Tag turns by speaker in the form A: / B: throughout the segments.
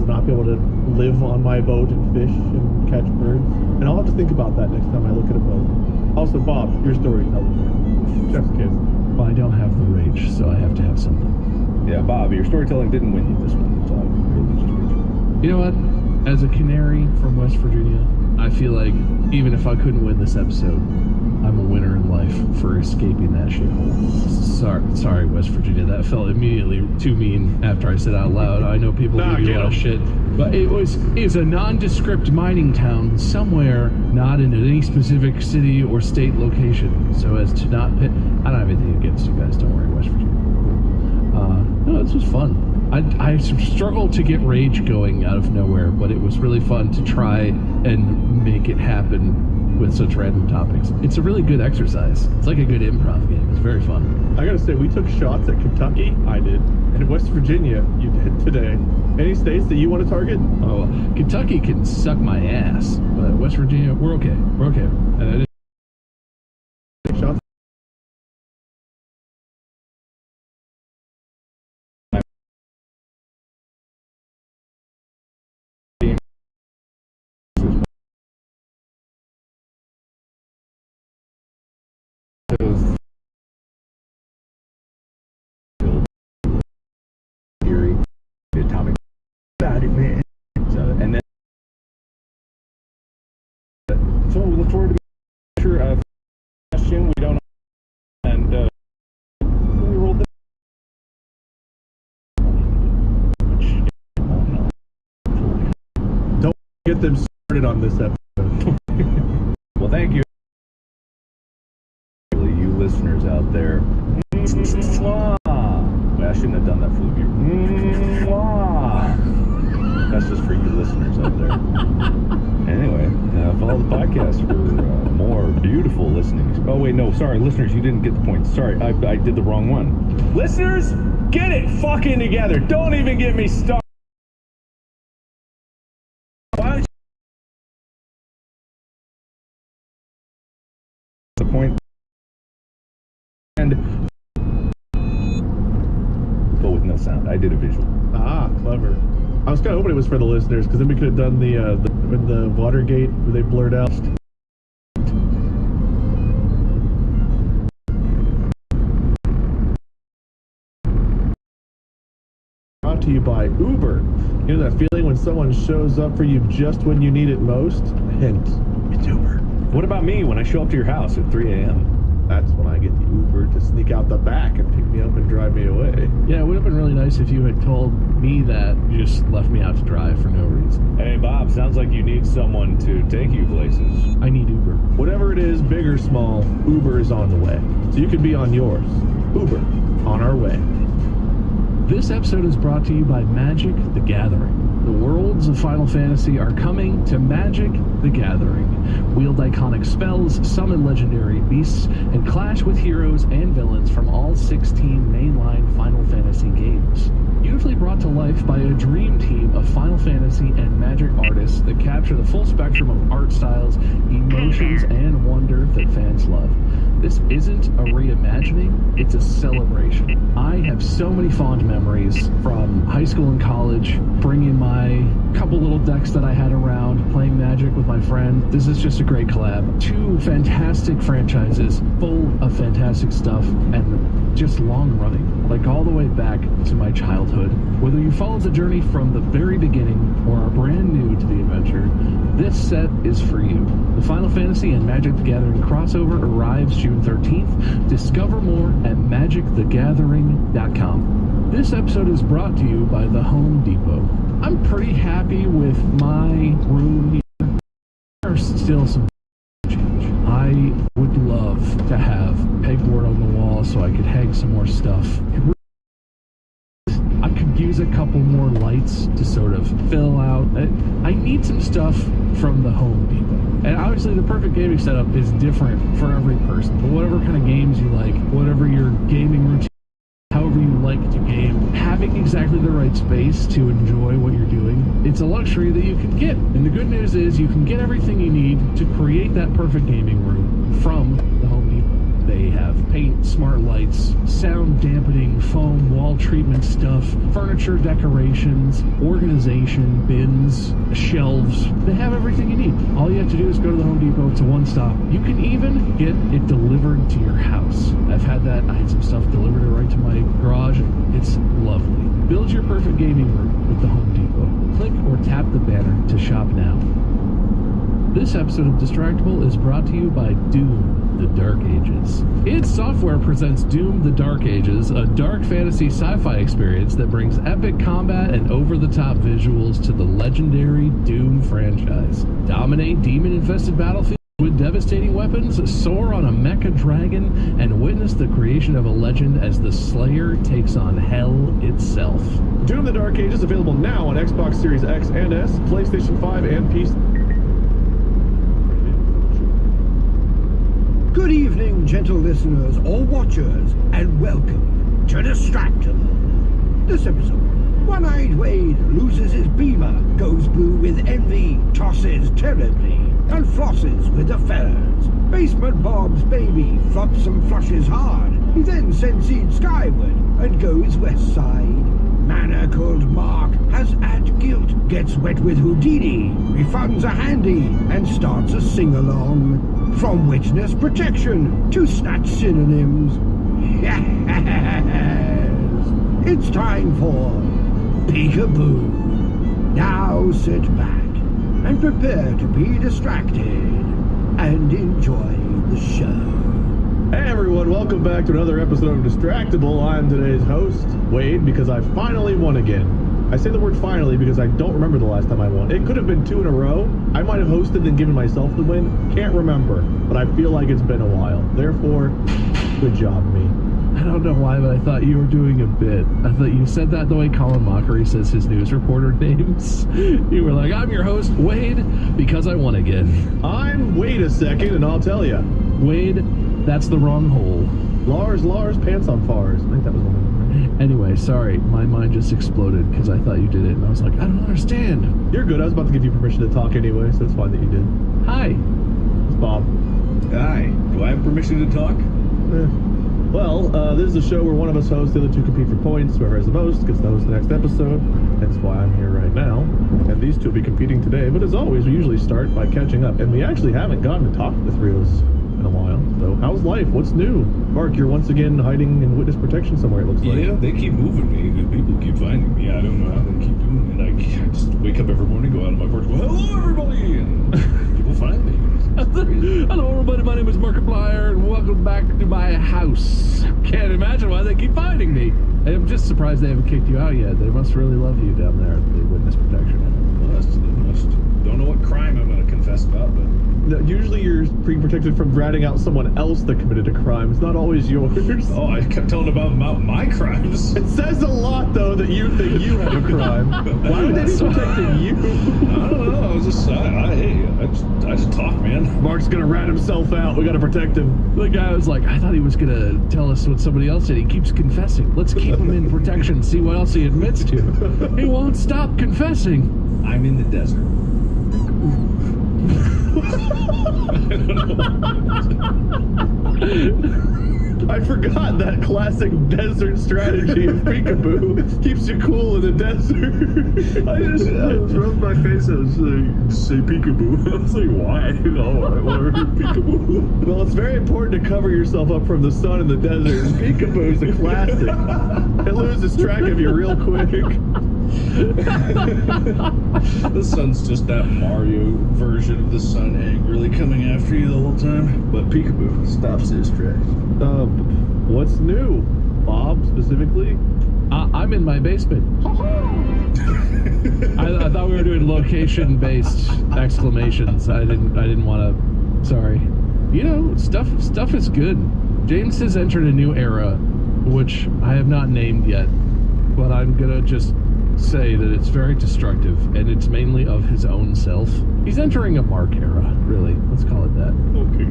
A: will not be able to live on my boat and fish and catch birds. And I'll have to think about that next time I look at a boat. Also, Bob, your storytelling. Just kidding.
B: Well, I don't have the rage, so I have to have something.
C: Yeah, Bob, your storytelling didn't win you this one, so really just rage.
B: You know what? As a canary from West Virginia, I feel like even if I couldn't win this episode, I'm a winner in life for escaping that shithole. Sorry, West Virginia. That felt immediately too mean after I said it out loud. I know people give you a lot of shit, but it's a nondescript mining town somewhere, not in any specific city or state location, so as to not pit. I don't have anything against you guys. Don't worry, West Virginia. No, this was fun. I struggled to get rage going out of nowhere, but it was really fun to try and make it happen with such random topics. It's a really good exercise. It's like a good improv game. It's very fun.
A: I gotta say, we took shots at Kentucky. I did. And West Virginia, you did today. Any states that you want to target?
B: Oh, Kentucky can suck my ass, but West Virginia, we're okay. We're okay. And I didn't
A: take shots.
C: Theory, the atomic body, man. So, and then, so we look forward to the question. We don't know. And we rolled this.
A: Don't get them started on this episode.
C: Well, thank you, you listeners out there. I shouldn't have done that for you. That's just for you listeners out there. Anyway, follow the podcast for more beautiful listening. Oh, wait, no, sorry, listeners, you didn't get the point. Sorry, I did the wrong one. Listeners, get it fucking together. Don't even get me started. The point. And with no sound. I did a visual.
A: Ah, clever. I was kind of hoping it was for the listeners, because then we could have done when the Watergate, where they blurred out. Brought to you by Uber. You know that feeling when someone shows up for you just when you need it most? Hint, it's Uber.
C: What about me when I show up to your house at 3 a.m.?
A: That's when I get the Uber to sneak out the back and pick me up and drive me away.
B: Yeah, it would have been really nice if you had told me that you just left me out to drive for no reason.
C: Hey, Bob, sounds like you need someone to take you places.
B: I need Uber.
A: Whatever it is, big or small, Uber is on the way. So you can be on yours. Uber, on our way.
B: This episode is brought to you by Magic: The Gathering. The worlds of Final Fantasy are coming to Magic: The Gathering. Wield iconic spells, summon legendary beasts, and clash with heroes and villains from all 16 mainline Final Fantasy games. Beautifully brought to life by a dream team of Final Fantasy and Magic artists that capture the full spectrum of art styles, emotions, and wonder that fans love. This isn't a reimagining, it's a celebration. I have so many fond memories from high school and college, bringing my couple little decks that I had around, playing Magic with my friend. This is just a great collab. Two fantastic franchises, full of fantastic stuff, and just long running, like all the way back to my childhood. Whether you follow the journey from the very beginning or are brand new to the adventure, this set is for you. The Final Fantasy and Magic: The Gathering crossover arrives June 13th. Discover more at magicthegathering.com. This episode is brought to you by the Home Depot. I'm pretty happy with my room here. There are still some change. I would love to have pegboard on the wall so I could hang some more stuff. I could use a couple more lights to sort of fill out. I need some stuff from the Home Depot. And obviously the perfect gaming setup is different for every person. But whatever kind of games you like, whatever your gaming routine, however you like to game, having exactly the right space to enjoy what you're doing, it's a luxury that you can get. And the good news is you can get everything you need to create that perfect gaming room from the Home Depot. They have paint, smart lights, sound dampening, foam, wall treatment stuff, furniture decorations, organization, bins, shelves. They have everything you need. All you have to do is go to the Home Depot. It's a one-stop. You can even get it delivered to your house. I've had that. I had some stuff delivered right to my garage. It's lovely. Build your perfect gaming room with the Home Depot. Click or tap the banner to shop now. This episode of Distractable is brought to you by Doom: The Dark Ages. id Software presents Doom: The Dark Ages, a dark fantasy sci-fi experience that brings epic combat and over-the-top visuals to the legendary Doom franchise. Dominate demon-infested battlefields with devastating weapons, soar on a mecha dragon, and witness the creation of a legend as the Slayer takes on hell itself.
A: Doom: The Dark Ages available now on Xbox Series X and S, PlayStation 5, and PC.
D: Good evening, gentle listeners or watchers, and welcome to Distractable. This episode, One-Eyed Wade loses his beaver, goes blue with envy, tosses terribly, and flosses with the fellas. Basement Bob's baby flops and flushes hard. He then sends seed skyward and goes west side. Manacled Mark has ad guilt, gets wet with Houdini, refunds a handy, and starts a sing-along. From witness protection to snatch synonyms. Yes! It's time for Peekaboo. Now sit back and prepare to be distracted and enjoy the show.
A: Hey everyone, welcome back to another episode of Distractable. I'm today's host, Wade, because I finally won again. I say the word finally because I don't remember the last time I won. It could have been 2 in a row. I might have hosted and given myself the win. Can't remember, but I feel like it's been a while. Therefore, good job, me.
B: I don't know why, but I thought you were doing a bit. I thought you said that the way Colin Mockery says his news reporter names. You were like, I'm your host, Wade, because I won again.
A: I'm Wade a second, and I'll tell ya.
B: Wade, that's the wrong hole.
A: Lars, pants on fars. I think that was one of them.
B: Anyway, sorry, my mind just exploded because I thought you did it, and I was like, I don't understand.
A: You're good. I was about to give you permission to talk anyway, so it's fine that you did.
B: Hi.
A: It's Bob.
C: Hi. Do I have permission to talk?
A: Well, this is a show where one of us hosts, the other two compete for points. Whoever has the most gets to host the next episode. That's why I'm here right now. And these two will be competing today. But as always, we usually start by catching up. And we actually haven't gotten to talk to the three of us in a while. So how's life? What's new? Mark, you're once again hiding in witness protection somewhere, it looks like.
C: Yeah, they keep moving me. People keep finding me. I don't know how they keep doing it. I just wake up every morning, go out on my porch, well, hello, everybody! And people find me.
B: Hello, everybody. My name is Markiplier, and welcome back to my house. Can't imagine why they keep finding me. I'm just surprised they haven't kicked you out yet. They must really love you down there at the witness protection.
C: They must. Don't know what crime I'm going to confess about, but...
A: No, usually you're being protected from ratting out someone else that committed a crime. It's not always yours.
C: Oh, I kept telling about my crimes.
A: It says a lot, though, that you think you have a crime. Why would they be protecting you?
C: I don't know. I just talk, man.
A: Mark's gonna rat himself out. We gotta protect him.
B: The guy was like, I thought he was gonna tell us what somebody else did. He keeps confessing. Let's keep him in protection, see what else he admits to. He won't stop confessing.
C: I'm in the desert.
A: I forgot that classic desert strategy of Peekaboo keeps you cool in the desert.
C: I was rubbing my face. I was like, say Peekaboo. I was like, why? All right, whatever, Peekaboo.
A: Well, it's very important to cover yourself up from the sun in the desert. Peekaboo's a classic. It loses track of you real quick.
C: The sun's just that Mario version of the sun angrily coming after you the whole time. But Peekaboo stops his tracks.
A: What's new? Bob, specifically?
B: I'm in my basement. I thought we were doing location-based exclamations. I didn't want to. Sorry. You know, stuff is good. James has entered a new era, which I have not named yet, but I'm gonna just say that it's very destructive, and it's mainly of his own self. He's entering a Mark era, really. Let's call it that.
C: Okay.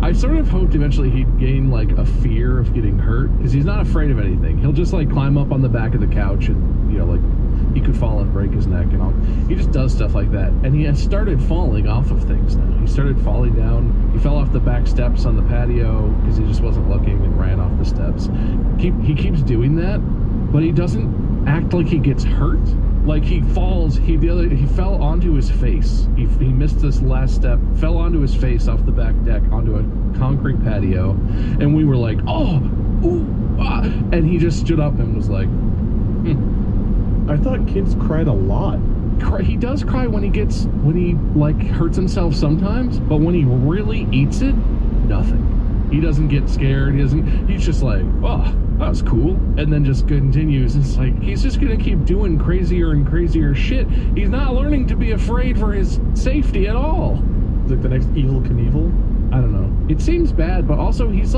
B: I sort of hoped eventually he'd gain, like, a fear of getting hurt, because he's not afraid of anything. He'll just, like, climb up on the back of the couch and, you know, like, he could fall and break his neck and all. He just does stuff like that. And he has started falling off of things now. He started falling down. He fell off the back steps on the patio because he just wasn't looking and ran off the steps. He keeps doing that, but he doesn't act like he gets hurt. Like he falls, he fell onto his face. He missed this last step, fell onto his face off the back deck onto a concrete patio, and we were like, oh, ooh, ah. And he just stood up and was like,
A: I thought kids cried a lot.
B: He does cry when he like hurts himself sometimes, but when he really eats it, nothing. He doesn't get scared. He's just like, oh, that was cool. And then just continues. It's like, he's just going to keep doing crazier and crazier shit. He's not learning to be afraid for his safety at all.
A: It's like the next Evel Knievel.
B: I don't know. It seems bad, but also he's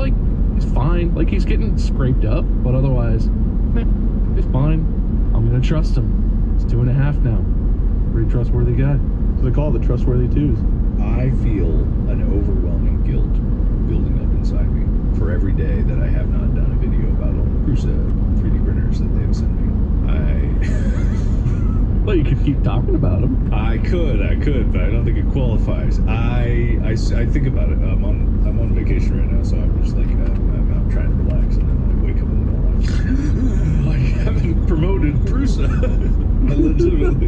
B: fine. Like he's getting scraped up, but otherwise, he's fine. I'm going to trust him. It's 2.5 now. Pretty trustworthy guy.
A: So they call it the trustworthy twos.
C: I feel an overwhelming guilt building up inside me for every day that I have not done a video about all the Prusa 3D printers that they've sent me.
B: Well, you could keep talking about them.
C: I could, but I don't think it qualifies. I think about it. I'm on vacation right now, so I'm just like I'm trying to relax, and then I wake up in the middle. I haven't promoted Prusa. I legitimately.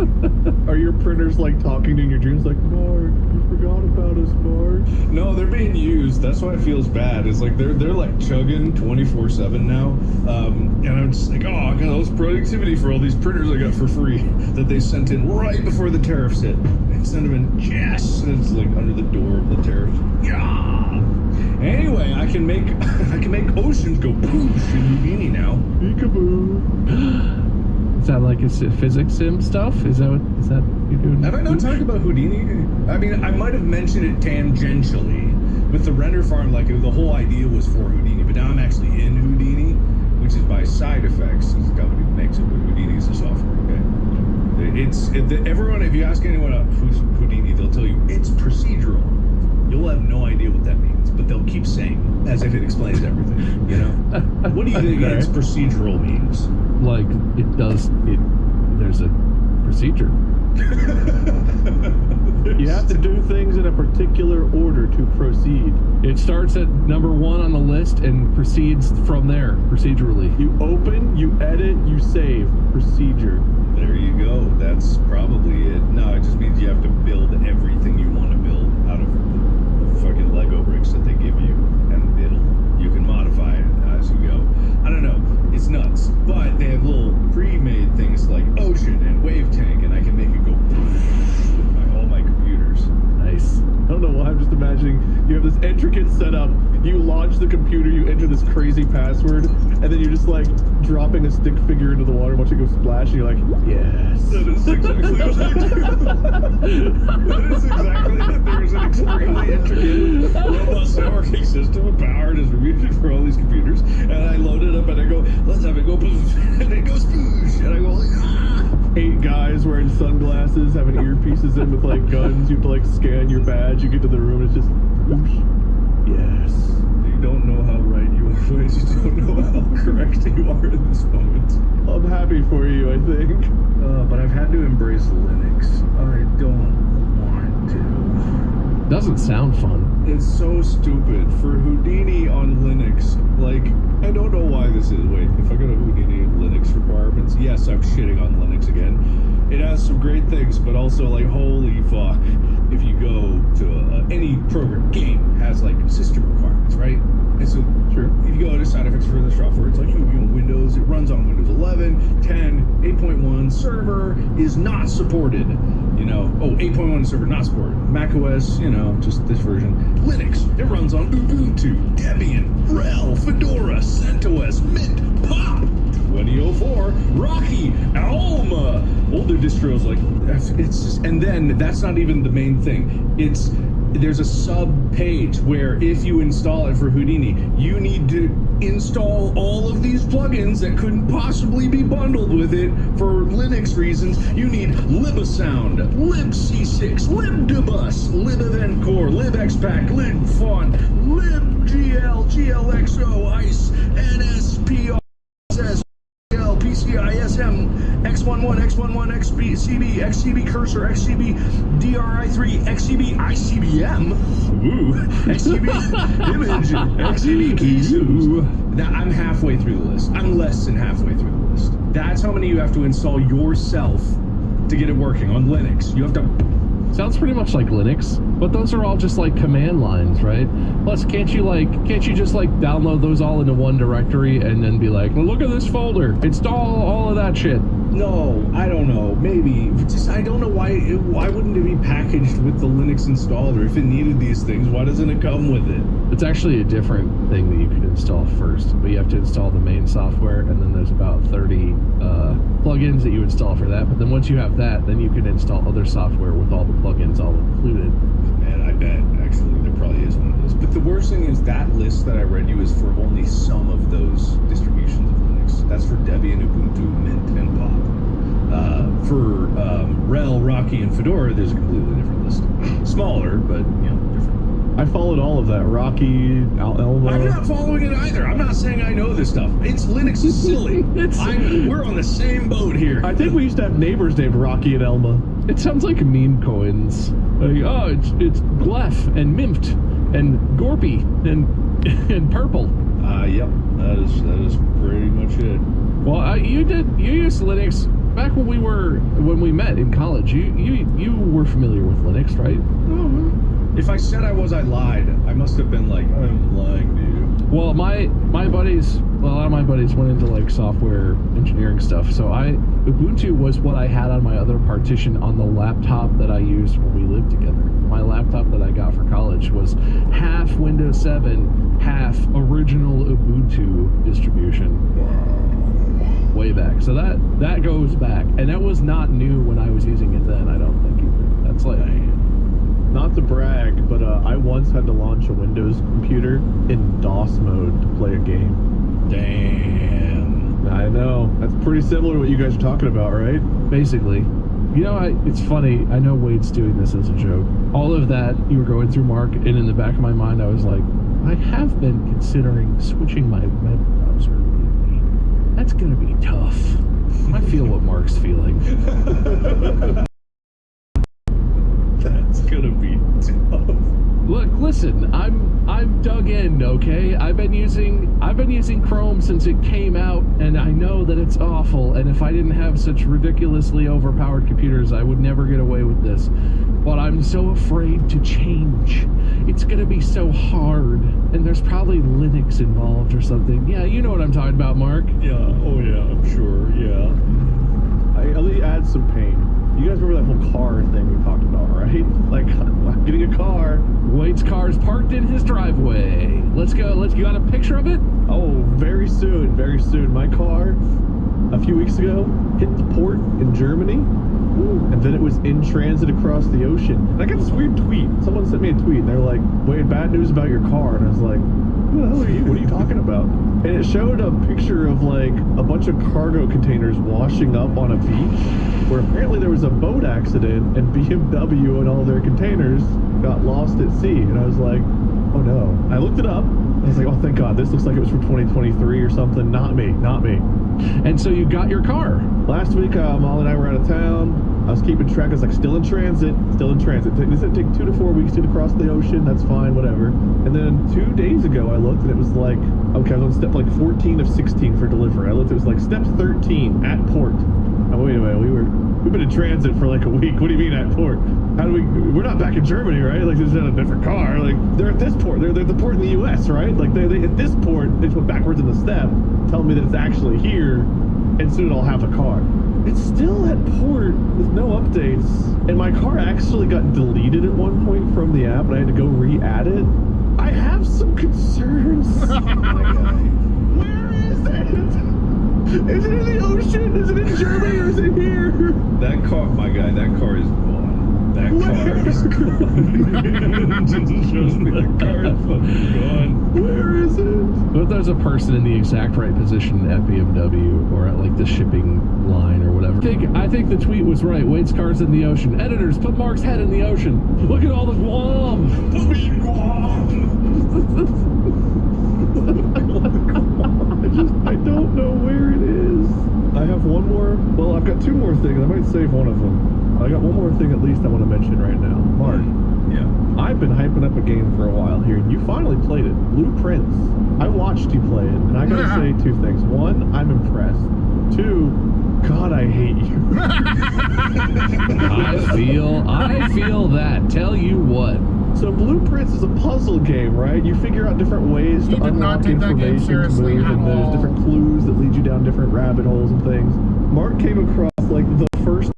A: Are your printers like talking to you in your dreams, like, Mark, you forgot about us, Mark?
C: No, they're being used. That's why it feels bad. It's like they're like chugging 24/7 now, and I'm just like, oh, I got all this productivity for all these printers I got for free that they sent in right before the tariffs hit. They sent them in just it's like under the door of the tariffs. Yeah. Anyway, I can make oceans go poosh in Houdini now.
A: Peekaboo.
B: Is that like a physics sim stuff? Is that you're doing?
C: Have I not talked about Houdini? I mean, I might have mentioned it tangentially with the render farm. Like the whole idea was for Houdini, but now I'm actually in Houdini, which is by Side Effects. Is the company that makes it, but Houdini is the software. Okay, everyone. If you ask anyone who's Houdini, they'll tell you it's procedural. You'll have no idea what that means, but they'll keep saying it as if it explains everything. You know? What do you think it's procedural means?
B: Like there's a procedure.
A: You have to do things in a particular order to proceed.
B: It starts at number 1 on the list and proceeds from there procedurally.
A: You open, you edit, you save. Procedure.
C: There you go. That's probably it. No, it just means you have to build everything you want to build out of the fucking Lego bricks that they give you, and you can modify it as you go. I don't know. It's nuts. But they have little pre-made things like Ocean and Wave Tank, and I can make it go with all my computers.
B: Nice.
A: I don't know why, I'm just imagining you have this intricate setup, you launch the computer, you enter this crazy password, and then you're just like dropping a stick figure into the water, watch it go splash, and you're like, yes.
C: That is exactly what I do. That is exactly it. There's an extremely intricate, robust networking system with power distributed for all these computers, and I load it up and I go, let's have it go, and it goes, and I go like, ah.
A: 8 guys wearing sunglasses, having earpieces in with like guns, you have to like scan your badge, you get to the room, it's just, whoosh. Yes.
C: You don't know how right you are, but you don't know how correct you are in this moment.
A: I'm happy for you, I think.
C: But I've had to embrace Linux. I don't want to.
B: Doesn't sound fun.
C: It's so stupid. For Houdini on Linux, like, I don't know why this is. Wait, if I go to Houdini Linux requirements, yes, I'm shitting on Linux again. It has some great things, but also, like, holy fuck. If you go to any program, game has, like, system requirements, right? And so,
A: Sure.
C: if you go to Side Effects for the software, it's like, you know, Windows, it runs on Windows 11, 10, 8.1, server is not supported. You know, 8.1 server not supported. Mac OS, you know, just this version. Linux, it runs on Ubuntu, Debian, RHEL, Fedora, CentOS, Mint, Pop, 2004, Rocky, Alma. Older distros like it's just, and then that's not even the main thing. There's a sub page where if you install it for Houdini, you need to install all of these plugins that couldn't possibly be bundled with it for Linux reasons. You need LibAsound, libc6, libdbus, libEventCore, libxpack, libfont, libgl, glxo, ice, nspr, PCISM, X11, X11,
E: XCB, XCB Cursor, XCB DRI3, XCB ICBM, XCB Image, XCB Keysubs. Now, I'm halfway through the list. I'm less than halfway through the list. That's how many you have to install yourself to get it working on Linux. You have to...
B: Sounds pretty much like Linux, but those are all just like command lines, right? Plus, can't you just like download those all into one directory and then be like, well, look at this folder, install all of that shit?
E: No, I don't know. Maybe. Just, I don't know why wouldn't it be packaged with the Linux installer? If it needed these things, why doesn't it come with it?
B: It's actually a different thing that you could install first, but you have to install the main software, and then there's about 30 plugins that you install for that. But then once you have that, then you can install other software with all the plugins all included.
E: And I bet, actually, there probably is one of those. But the worst thing is that list that I read you is for only some of those distributions of Linux. That's for Debian, Ubuntu, Mint, and Pop. For RHEL, Rocky, and Fedora, there's a completely different list. Smaller, but, different.
A: I followed all of that. Rocky, Elmo.
E: I'm not following it either. I'm not saying I know this stuff. Linux is silly. We're on the same boat here.
A: I think we used to have neighbors named Rocky and Elma.
B: It sounds like meme coins. Like, oh, it's Gleph and Mimped and Gorpy and Purple.
E: Yep. That is pretty much it.
B: Well, you used Linux back when we met in college. You were familiar with Linux, right?
E: If I said I was, I lied. I must have been like, I'm lying to you.
B: Well, a lot of my buddies went into like software engineering stuff. So Ubuntu was what I had on my other partition on the laptop that I used when we lived together. My laptop that I got for college was half Windows 7, half original Ubuntu distribution. Way back. So that goes back. And that was not new when I was using it then, I don't think either. That's like...
A: Not to brag, but I once had to launch a Windows computer in DOS mode to play a game.
E: Damn.
A: I know. That's pretty similar to what you guys are talking about, right?
B: Basically. It's funny. I know Wade's doing this as a joke. All of that you were going through, Mark, and in the back of my mind, I was like, I have been considering switching my web browser lately. That's going to be tough. I feel what Mark's feeling.
E: That's gonna be tough.
B: Look, listen, I'm dug in, okay? I've been using Chrome since it came out, and I know that it's awful, and if I didn't have such ridiculously overpowered computers, I would never get away with this. But I'm so afraid to change. It's gonna be so hard, and there's probably Linux involved or something. Yeah, you know what I'm talking about, Mark.
E: Yeah, oh yeah, I'm sure, yeah.
A: I'll add some pain. You guys remember that whole car thing we talked about, right? Like, I'm getting a car.
B: Wade's car's parked in his driveway. Let's go. You got a picture of it?
A: Oh, very soon, very soon. My car, a few weeks ago, hit the port in Germany, and then it was in transit across the ocean. And I got this weird tweet. Someone sent me a tweet, and they're like, Wade, bad news about your car. And I was like, who the hell are you? What are you talking about? And it showed a picture of, like, a bunch of cargo containers washing up on a beach, where apparently there was a boat accident, and BMW and all their containers got lost at sea. And I was like, oh no. I looked it up. I was like, oh, thank God. This looks like it was from 2023 or something. Not me.
B: And so you got your car.
A: Last week, Molly and I were out of town. I was keeping track. I was like, still in transit. This would take 2 to 4 weeks to cross the ocean. That's fine, whatever. And then 2 days ago, I looked, and it was like, okay, I was on step like 14 of 16 for delivery. I looked, it was like step 13 at port. Oh, wait a minute, we've been in transit for like a week. What do you mean at port? We're not back in Germany, right? Like, this is a different car. Like, they're at this port. They're at the port in the U.S., right? Like, they hit this port, they just went backwards in the step, telling me that it's actually here, and soon I'll have the car. It's still at port with no updates, and my car actually got deleted at one point from the app, and I had to go re-add it. I have some concerns. Oh my God. Where is it? Is it in the ocean? Is it in Germany, or is it here?
E: That car, my guy, that car is gone. That car is gone. Just shows me the car is fucking gone.
A: Where is it?
B: But if there's a person in the exact right position at BMW or at like the shipping line or whatever. I think the tweet was right. Wade's car's in the ocean. Editors, put Mark's head in the ocean. Look at all the Guam.
E: Put me in Guam.
A: I don't know where it is. I have one more. Well, I've got two more things. I might save one of them. I got one more thing at least I want to mention right now. Mark.
C: Yeah.
A: I've been hyping up a game for a while here, and you finally played it. Blue Prince. I watched you play it, and I gotta say two things. One, I'm impressed. Two, God, I hate you.
B: I feel that. Tell you what.
A: So Blue Prince is a puzzle game, right? You figure out different ways to
F: He did not
A: unlock
F: take that game
A: information to
F: seriously
A: move,
F: at
A: and there's
F: all.
A: different clues that lead you down different rabbit holes and things. Mark came across like the first,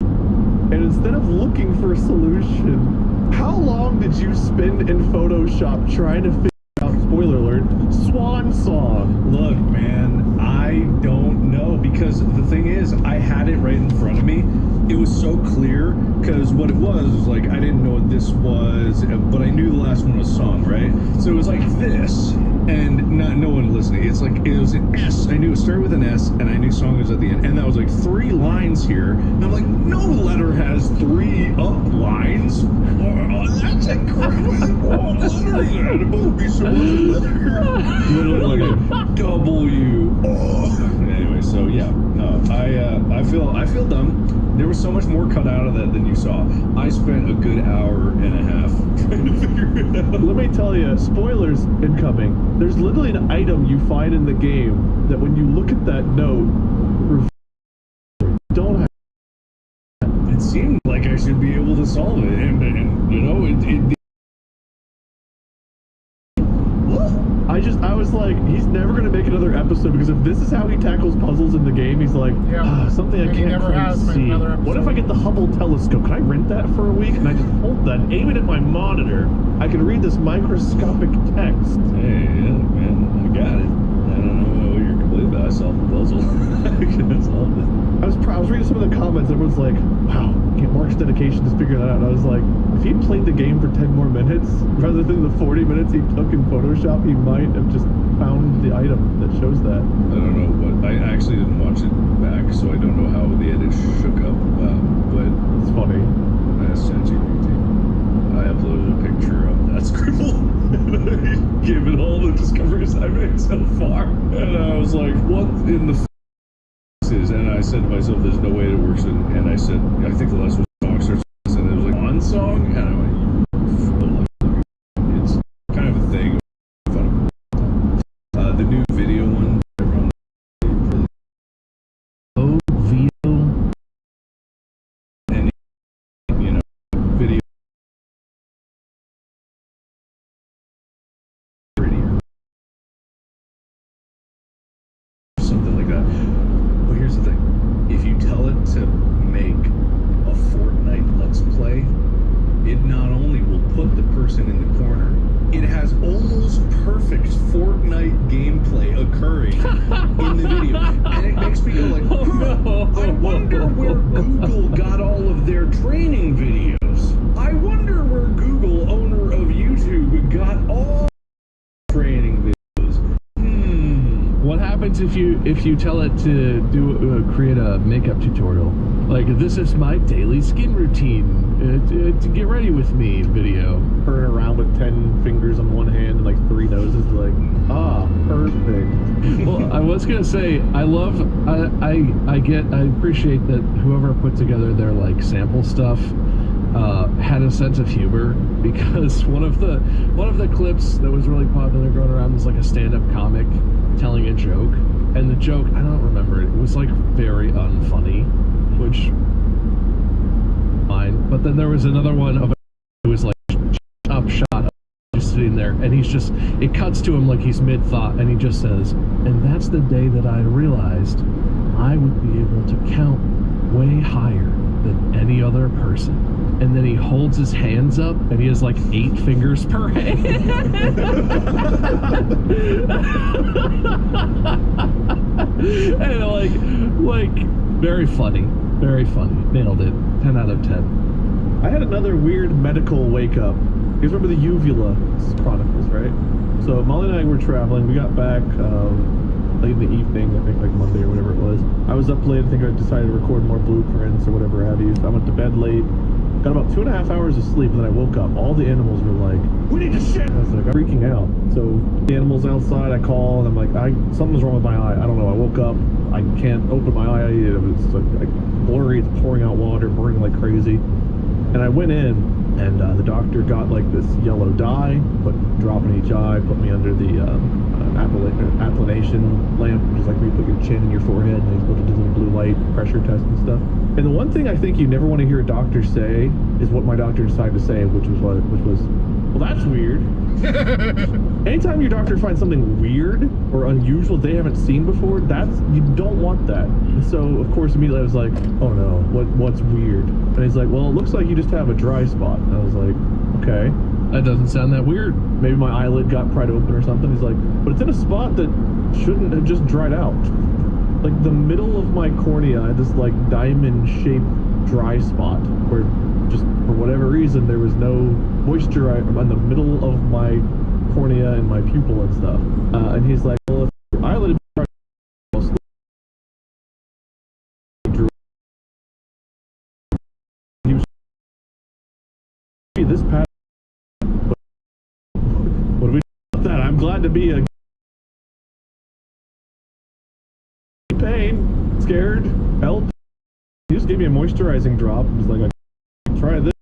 A: and instead of looking for a solution, how long did you spend in Photoshop trying to figure out, spoiler alert, Swan Song?
E: Look, man, I don't know, because the thing is, I had it right in front of me. It was so clear, because what it was like, I didn't know what this was, but I knew the last one was song, right? So it was like this, and no one listening. It's like, it was an S. I knew it started with an S, and I knew song was at the end. And that was like 3 lines here. And I'm like, no letter has 3 up lines. Oh, that's incredible. What letter is that? It must be some other letter. Literally like a W. Oh. Anyway, so yeah, no, I feel dumb. There was so much more cut out of that than you saw. I spent a good hour and a half trying to figure it out.
A: Let me tell you, spoilers incoming. There's literally an item you find in the game that when you look at that note, don't have.
E: It seemed like I should be able to solve it, and you know, it
A: I was like, he's never gonna make another episode, because if this is how he tackles puzzles in the game, he's like, something I
F: And he
A: can't
F: never
A: quite
F: has made
A: see.
F: another
A: What if I get the Hubble telescope? Can I rent that for a week? And I just hold that and aim it at my monitor. I can read this microscopic text.
E: Hey, yeah, man, I got it. I don't know what you're complaining about. I solved the puzzle. I solved it.
A: I was reading some of the comments. Everyone's like, wow, Mark's dedication to figure that out. And I was like, if he played the game for 10 more minutes, rather than the 40 minutes he took in Photoshop, he might have just found the item that shows that.
E: I don't know what. I actually didn't watch it back, so I don't know how the edit shook up. But
A: It's funny.
E: I asked ChatGPT. I uploaded a picture of that scribble. And I gave it all the discoveries I made so far. And I was like, what in the is? And I said to myself, there's no way it works. And I said, I think the last one song starts with, and it was like, on song? And I went, it's kind of a thing. The new video one.
B: OVO.
E: And, you know, video. Prettier. Something like that. But here's the thing. If you tell it to make a Fortnite Let's Play, it not only will put the person in the corner, it has almost perfect Fortnite gameplay occurring in the video. And it makes me go like, I wonder where Google got all of their training videos. I wonder where Google, owner of YouTube, got all training videos.
B: What happens if you tell it to create a makeup tutorial? Like, this is my daily skin routine to get ready with me video.
A: Turn around with 10 fingers on one hand and like 3 noses, like, perfect.
B: Well, I was gonna say, I appreciate that whoever put together their like sample stuff had a sense of humor, because one of the clips that was really popular going around was like a stand-up comic telling a joke, and the joke, I don't remember it, was like very unfunny, which fine. But then there was another one of it was like up shot, just sitting there, and it cuts to him like he's mid-thought, and he just says, and that's the day that I realized I would be able to count way higher than any other person. And then he holds his hands up, and he has like 8 fingers per hand. And like very funny, nailed it. 10 out of 10.
A: I had another weird medical wake up. You guys remember the Uvula Chronicles, right? So Molly and I were traveling. We got back late in the evening, I think like Monday or whatever it was. I was up late. I think I decided to record more blueprints or whatever have you. So I went to bed late. Got about 2.5 hours of sleep, and then I woke up. All the animals were like, "We need to shit!" I was like, I'm freaking out. So the animals outside, I call, and I'm like, something's wrong with my eye. I don't know. I woke up. I can't open my eye. It's like blurry. It's pouring out water, burning like crazy. And I went in, and the doctor got like this yellow dye, put a drop in each eye, put me under the applanation lamp, which is like where you put your chin in your forehead, and they put a little blue light pressure test and stuff. And the one thing I think you never want to hear a doctor say is what my doctor decided to say, which was, well, that's weird. Anytime your doctor finds something weird or unusual they haven't seen before, you don't want that. And so, of course, immediately I was like, oh no, what's weird? And he's like, well, it looks like you just have a dry spot. And I was like, okay.
B: That doesn't sound that weird.
A: Maybe my eyelid got pried open or something. He's like, but it's in a spot that shouldn't have just dried out. Like the middle of my cornea, I had this like diamond-shaped dry spot where just for whatever reason there was no moisture on the middle of my cornea and my pupil and stuff. And he's like, well, if your eyelid he was this pattern. What do we do about that? I'm glad to be a pain, scared, help. He just gave me a moisturizing drop. He was like, try this.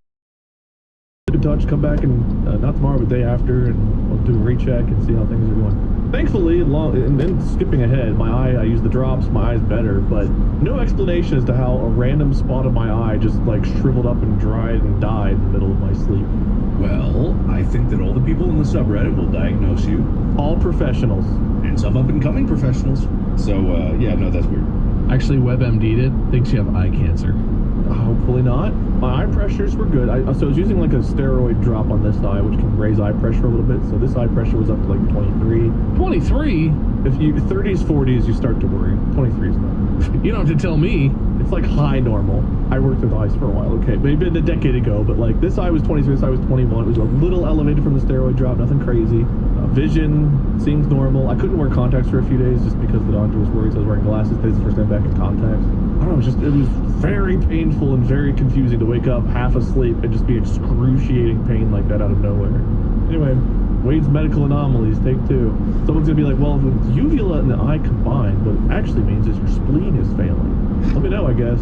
A: Good touch, come back and not tomorrow, but the day after, and we'll do a recheck and see how things are going. Thankfully, and then skipping ahead, my eye, I used the drops, my eye's better, but no explanation as to how a random spot of my eye just like shriveled up and dried and died in the middle of my sleep.
C: Well, I think that all the people in the subreddit will diagnose you.
A: All professionals.
C: And some up-and-coming professionals. So, yeah, no, that's weird.
B: Actually, WebMD'd it. Thinks you have eye cancer.
A: Hopefully not. My eye pressures were good. So I was using like a steroid drop on this eye, which can raise eye pressure a little bit. So this eye pressure was up to like 23.
B: 23?
A: If you 30s, 40s, you start to worry. 23 is not.
B: You don't have to tell me.
A: It's like high normal. I worked with eyes for a while, okay, maybe a decade ago, but like this eye was 23, this eye was 21. It was a little elevated from the steroid drop, nothing crazy. Vision seems normal. I couldn't wear contacts for a few days just because the doctor was worried, so I was wearing glasses. Today's the first time back in contacts. I don't know, it was very painful and very confusing to wake up half asleep and just be excruciating pain like that out of nowhere. Anyway, Wade's medical anomalies, take 2. Someone's gonna be like, well, with uvula and the eye combined, what it actually means is your spleen is failing. Let me know, I guess.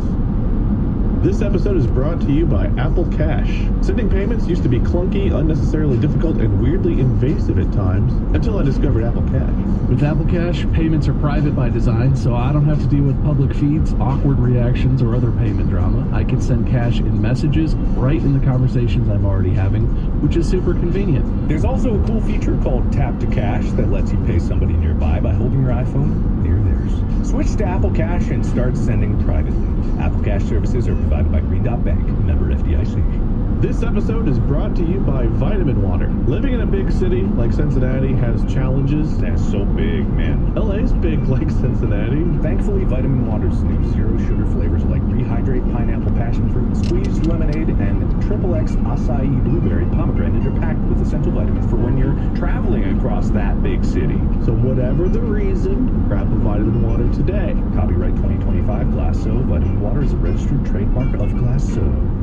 A: This episode is brought to you by Apple Cash. Sending payments used to be clunky, unnecessarily difficult, and weirdly invasive at times, until I discovered Apple Cash.
B: With Apple Cash, payments are private by design, so I don't have to deal with public feeds, awkward reactions, or other payment drama. I can send cash in messages right in the conversations I'm already having, which is super convenient.
C: There's also a cool feature called Tap to Cash that lets you pay somebody nearby by holding your iPhone near theirs. Switch to Apple Cash and start sending privately. Apple Cash services are provided by Green Dot Bank, member FDIC.
A: This episode is brought to you by Vitamin Water. Living in a big city like Cincinnati has challenges.
C: That's so big, man.
A: LA's big like Cincinnati.
C: Thankfully, Vitamin Water's new zero sugar flavors like Rehydrate Pineapple Passion Fruit, Squeezed Lemonade, and XXX Acai Blueberry Pomegranate are packed with essential vitamins for when you're traveling across that big city.
A: So whatever the reason, grab the Vitamin Water today.
C: Copyright 2025 Glasso. Vitamin Water is a registered trademark of Glasso.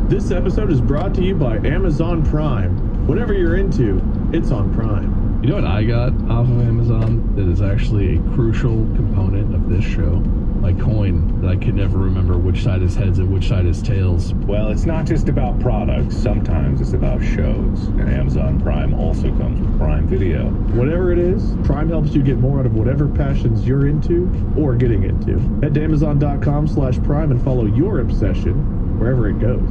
A: This episode is brought to you by Amazon Prime. Whatever you're into, it's on Prime.
B: You know what I got off of Amazon that is actually a crucial component of this show? My coin that I can never remember which side is heads and which side is tails.
C: Well, it's not just about products. Sometimes it's about shows. And Amazon Prime also comes with Prime Video.
A: Whatever it is, Prime helps you get more out of whatever passions you're into or getting into. Head to Amazon.com/Prime and follow your obsession wherever it goes.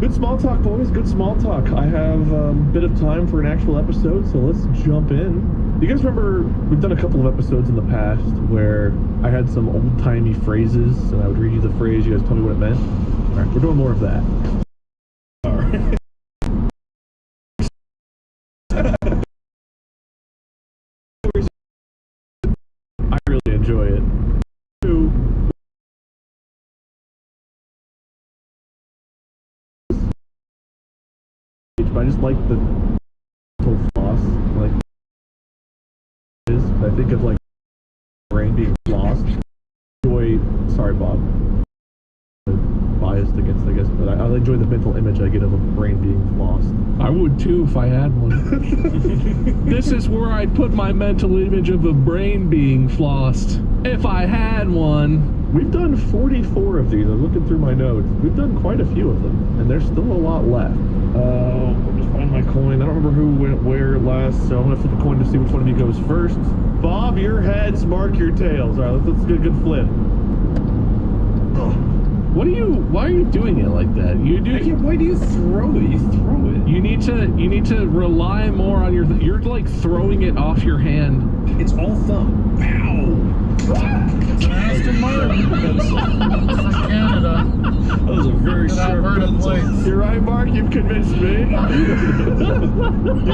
A: Good small talk, boys. Good small talk. I have a bit of time for an actual episode, so let's jump in. You guys remember, we've done a couple of episodes in the past where I had some old-timey phrases, and I would read you the phrase, you guys tell me what it meant? All right, we're doing more of that. All right. I really enjoy it. I just like the floss, like I think of like brain being lost. Enjoy Sorry, Bob. Biased against, I guess, but I enjoy the mental image I get of a brain being lost.
B: I would too if I had one. This is where I'd put my mental image of a brain being flossed. If I had one.
A: We've done 44 of these. I was looking through my notes. We've done quite a few of them, and there's still a lot left. I'll just find my coin. I don't remember who went where last, so I'm gonna flip a coin to see which one of you goes first. Bob, your heads, Mark, your tails. All right, let's get a good flip.
B: Why are you doing it like that?
C: Why do you throw it? You throw it.
B: You need to rely more on you're like throwing it off your hand.
E: It's all thumb. Pow!
F: It's an Aston Martin from Canada.
E: That was a very
F: With
E: sharp
F: Alberta
E: pencil.
F: plates.
A: You're right, Mark. You've convinced me. You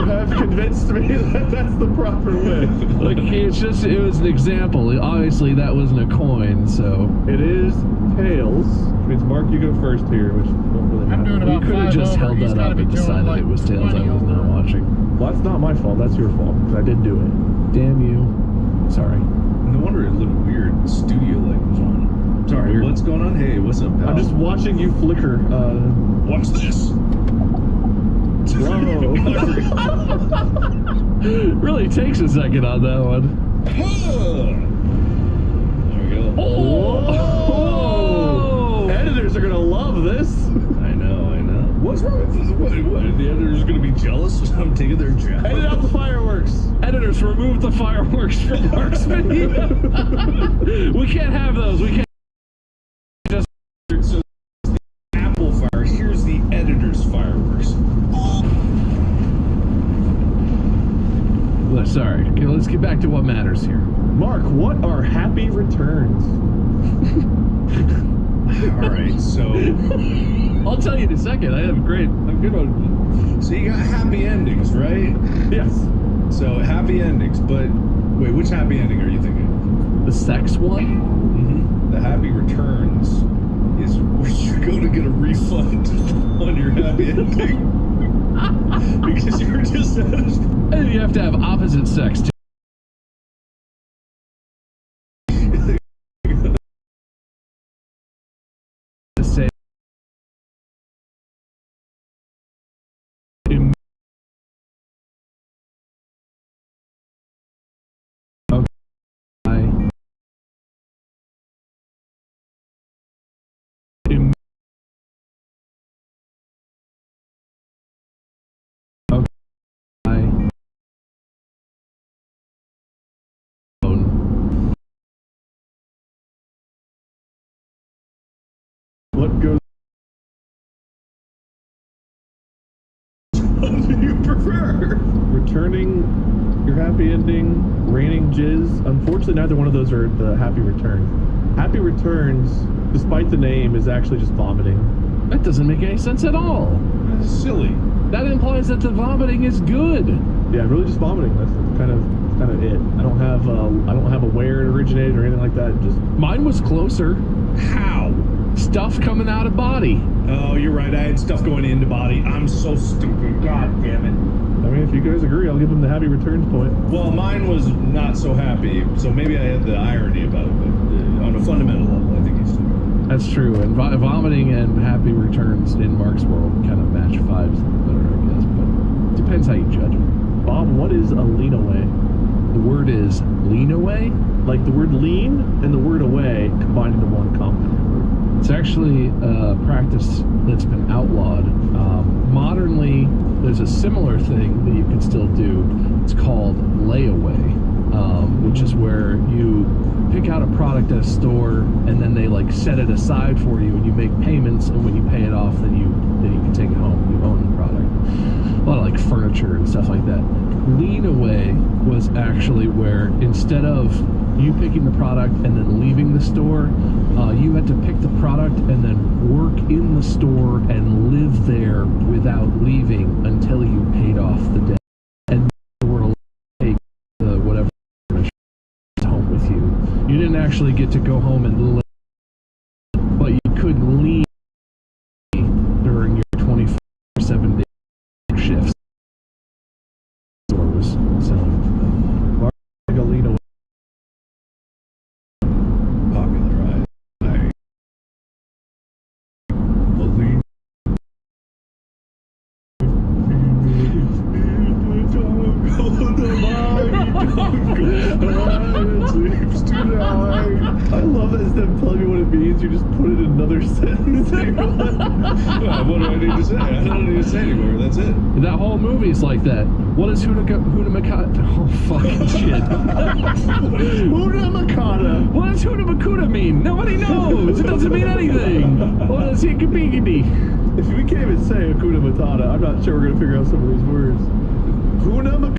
A: have convinced me that that's the proper way.
B: Like it was an example. Obviously that wasn't a coin, so
A: It is tails, which means Mark, you go first here, which don't really
F: I'm
A: matter.
F: doing
B: you
F: about
B: could have
F: 5
B: just
F: over.
B: held
F: He's
B: that
F: gotta
B: up
F: be
B: and
F: doing
B: decided
F: like
B: it was tails. I
F: 20
B: was not
F: over.
B: watching.
A: Well, that's not my fault. That's your fault, because I did do it.
B: Damn you. Sorry.
C: No wonder it looked weird. Studio light was on. Sorry,
B: Weird.
C: what's going on? Hey, what's up, pal?
A: I'm just watching you flicker.
E: Watch this.
A: Whoa.
B: Really takes a second on that one.
C: There we go.
B: Oh!
A: Editors are gonna love this.
C: I know.
E: What's wrong with this? What? The editor's gonna be jealous? I'm taking their job.
A: Edit out the fireworks.
B: Editors, remove the fireworks from Mark's video. We can't have those. We can't.
E: So the Apple fire. Here's the editor's fireworks.
B: Well, sorry. Okay, let's get back to what matters here.
A: Mark, what are happy returns?
E: All right. So
B: I'll tell you in a second. I have a good one.
E: you got happy endings, right?
A: Yes.
E: So happy endings, but wait, which happy ending are you thinking?
B: The sex one?
E: The happy returns is where you're going to get a refund on your happy ending because you were just
B: And you have to have opposite sex too. The same.
A: What goes?
E: What do you prefer?
A: Returning your happy ending, raining jizz. Unfortunately, neither one of those are the happy returns. Happy returns, despite the name, is actually just vomiting.
B: That doesn't make any sense at all.
E: That's silly.
B: That implies that the vomiting is good.
A: Yeah, really just vomiting. That's kind of it. I don't have a where it originated or anything like that. Just
B: Mine was closer.
E: How?
B: Stuff coming out of body.
E: Oh, you're right. I had stuff going into body. I'm so stupid. God damn it.
A: I mean, if you guys agree, I'll give him the happy returns point.
E: Well, mine was not so happy, so maybe I had the irony about it, but on a fundamental level, I think he's stupid.
B: That's true. And vomiting and happy returns in Mark's world kind of match vibes better, I guess. But depends how you judge it.
A: Bob, what is a lean away?
B: The word is lean away.
A: Like the word lean and the word away combined into one compound word.
B: It's actually a practice that's been outlawed. Modernly, there's a similar thing that you can still do. It's called layaway, which is where you pick out a product at a store and then they like set it aside for you and you make payments, and when you pay it off, then you can take it home. You own the product. A lot of like furniture and stuff like that. Lean away was actually where instead of you picking the product and then leaving the store, you had to pick the product and then work in the store and live there without leaving until you paid off the debt. And you were allowed to take the whatever furniture home with you. You didn't actually get to go home and live, but you could leave during your 24/7 day shifts. The store was selling.
A: Like a lean away.
C: Popular,
A: you just put it in another sentence.
E: Well, what do I need to say? I don't need to say anymore. That's it.
B: That whole movie's like that. What is Huna Makata? Oh, fucking shit.
A: Huna Makata.
B: What does Huna Makata mean? Nobody knows. It doesn't mean anything. What is Hikabigidi?
A: If we can't even say Hakuna Matata, I'm not sure we're going to figure out some of these words. Huna Makata.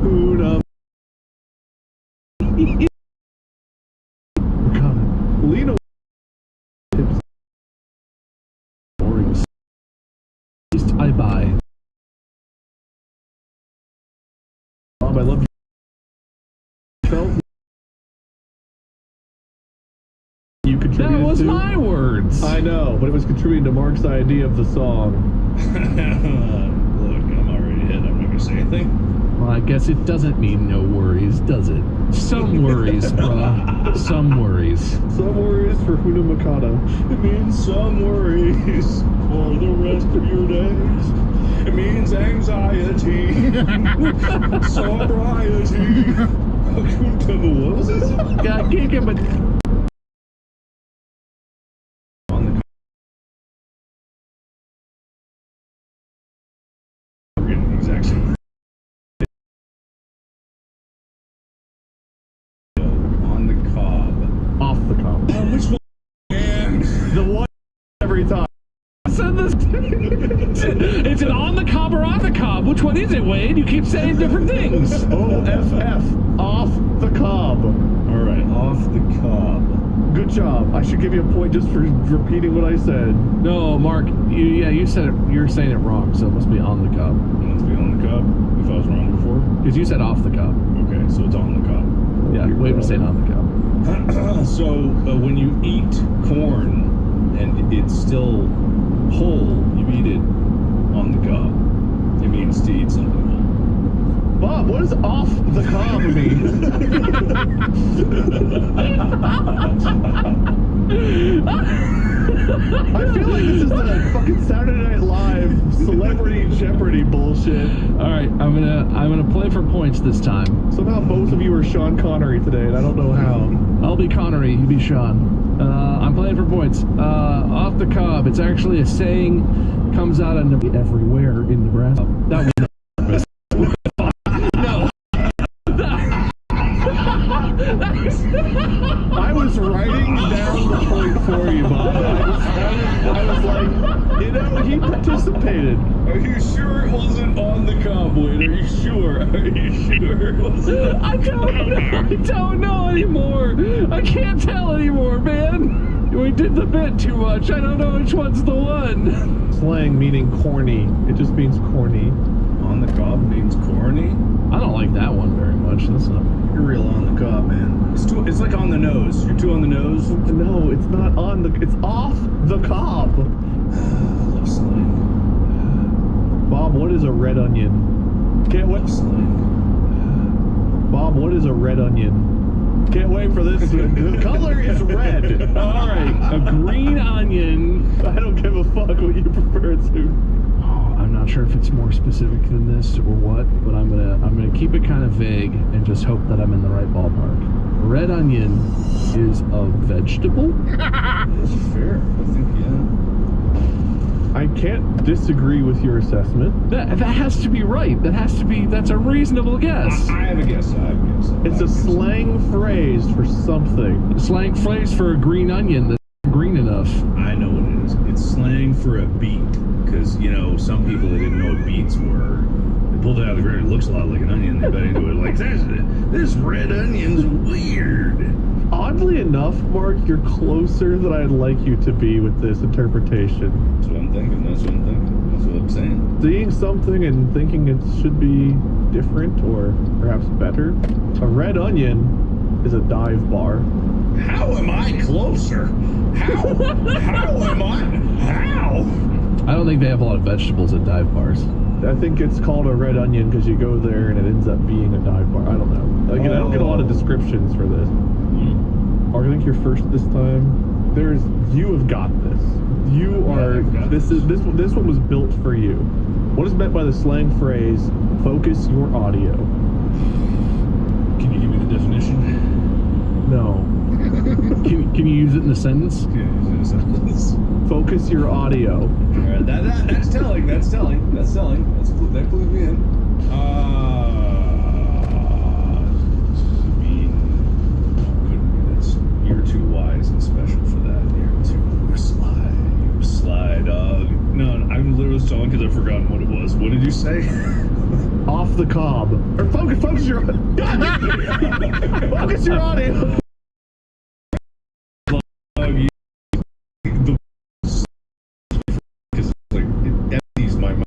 A: Huna Makata. Lena.
B: I buy.
A: I love you. Felt you contributed
B: That was
A: to.
B: my words.
A: I know, but it was contributing to Mark's idea of the song.
E: Look, I'm already hit. I'm not gonna say anything.
B: Well, I guess it doesn't mean no worries, does it? Some worries, bruh. Some worries.
A: Some worries for Huna Makata.
E: It means some worries for the rest of your days. It means anxiety, sobriety. What was this?
B: God, can't get but
E: Exact same. On the cob.
A: Off the cob.
E: Which one? Man.
A: The one every time.
B: said this. It's an on the cob or on the cob. Which one is it, Wade? You keep saying different things.
A: OFF. Off the cob.
E: All right, off the cob.
A: Good job. I should give you a point just for repeating what I said.
B: No, Mark. You said it. You're saying it wrong, so it must be on the cob.
E: It must be on the cob. If I was wrong before.
B: Because you said off the cob.
E: Okay, so it's on the cob.
B: Yeah, Wade was saying on the cob.
E: So when you eat corn and it's still whole, you eat it on the cob. It means to eat something whole.
A: Bob, what does off the cob mean? I feel like this is the fucking Saturday Night Live Celebrity Jeopardy bullshit.
B: All right, I'm gonna play for points this time.
A: Somehow both of you are Sean Connery today, and I don't know how.
B: I'll be Connery, you be Sean. I'm playing for points. Off the cob. It's actually a saying. Comes out of everywhere in Nebraska. That was no.
A: I was writing down the point for you, Bob. I was like, you know, he participated.
E: Are you sure it wasn't on the cob, Wade? Are you sure? Are you sure it wasn't?
B: I don't know anymore. I can't tell anymore, man. We did the bit too much. I don't know which one's the one.
A: Slang meaning corny. It just means corny.
E: On the cob means corny?
B: I don't like that one very much. That's not.
E: You're real on the cob, man. It's like on the nose. You're too on the nose.
A: No, it's not on the. It's off the cob.
E: I love slang.
A: Bob, what is a red onion? Can't wait.
E: Slang.
A: Bob, what is a red onion? Can't wait for this. The color is red.
B: All right, a green onion.
A: I don't give a fuck what you prefer to.
B: Oh, I'm not sure if it's more specific than this or what, but I'm gonna keep it kind of vague and just hope that I'm in the right ballpark. Red onion is a vegetable.
E: That's fair. I think, yeah.
A: I can't disagree with your assessment.
B: That has to be right. That's a reasonable guess.
E: I have a guess.
A: It's a slang phrase for something.
B: Slang phrase for a green onion that's green enough.
E: I know what it is. It's slang for a beet. Because, you know, some people, they didn't know what beets were. They pulled it out of the ground. It looks a lot like an onion. They bit into it like, this red onion's weird.
A: Oddly enough, Mark, you're closer than I'd like you to be with this interpretation.
E: That's what I'm thinking. That's what I'm saying.
A: Seeing something and thinking it should be different or perhaps better. A red onion is a dive bar.
E: How am I closer? How am I? How?
B: I don't think they have a lot of vegetables at dive bars.
A: I think it's called a red onion because you go there and it ends up being a dive bar. I don't know. Again, I don't get a lot of descriptions for this. Mark, I think you're first this time. You have got this. You are. This one was built for you. What is meant by the slang phrase? Focus your audio.
E: Can you give me the definition?
A: No.
B: Can you use it in a sentence?
A: Focus your audio.
E: Alright, that's telling. That clues me in. You're too wise and special for that. You're sly, dog. No, I'm literally stalling because I've forgotten what it was. What did you say?
A: Off the cob. Or focus your focus your audio.
E: Because like it empties my mind.